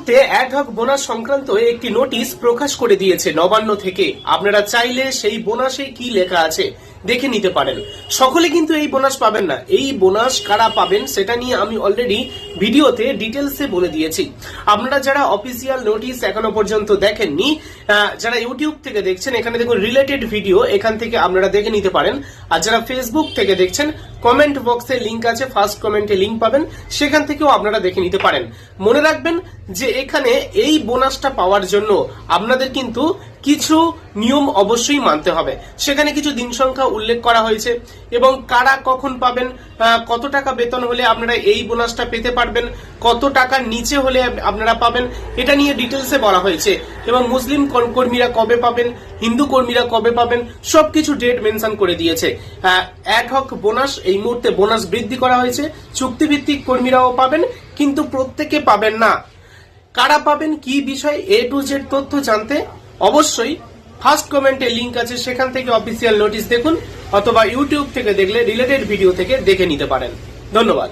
মুহূর্তে ad hoc bonus সংক্রান্ত একটি নোটিশ প্রকাশ করে দিয়েছে নবান্ন থেকে। আপনারা চাইলে সেই বোনাসে কি লেখা আছে দেখে নিতে পারেন। সকলে কিন্তু এই বোনাস পাবেন না। এই বোনাস কারা পাবেন সেটা নিয়ে আমি অলরেডি ভিডিওতে ডিটেলসে বলে দিয়েছি। আপনারা যারা অফিসিয়াল নোটিশ এখনো পর্যন্ত দেখেননি, যারা ইউটিউব থেকে দেখছেন, এখানে দেখুন রিলেটেড ভিডিও, এখান থেকে আপনারা দেখে নিতে পারেন। আর যারা ফেসবুক থেকে দেখছেন, কমেন্ট বক্সে লিংক আছে, ফার্স্ট কমেন্টে লিংক পাবেন, সেখান থেকেও আপনারা দেখে নিতে পারেন। মনে রাখবেন যে এখানে এই বোনাসটা পাওয়ার জন্য আপনাদের কিন্তু কিছু নিয়ম অবশ্যই মানতে হবে। সেখানে কিছু দিন সংখ্যা উল্লেখ করা হয়েছে এবং কারা কখন পাবেন, কত টাকা বেতন হলে আপনারা এই বোনাসটা পেতে পারবেন, কত টাকার নিচে হলে আপনারা পাবেন, এটা নিয়ে ডিটেলসে বলা হয়েছে। এবং মুসলিম কর্মীরা কবে পাবেন, হিন্দু কর্মীরা কবে পাবেন, সবকিছু ডেট মেনশন করে দিয়েছে। অ্যাডহক বোনাস, এই মুহূর্তে বোনাস বৃদ্ধি করা হয়েছে। চুক্তিভিত্তিক কর্মীরাও পাবেন, কিন্তু প্রত্যেকে পাবেন না। কারা পাবেন, কি বিষয়, A to Z তথ্য জানতে অবশ্যই ফার্স্ট কমেন্টে লিংক আছে, সেখান থেকে অফিসিয়াল নোটিশ দেখুন, অথবা ইউটিউব থেকে দেখলে রিলেটেড ভিডিও থেকে দেখে নিতে পারেন। ধন্যবাদ।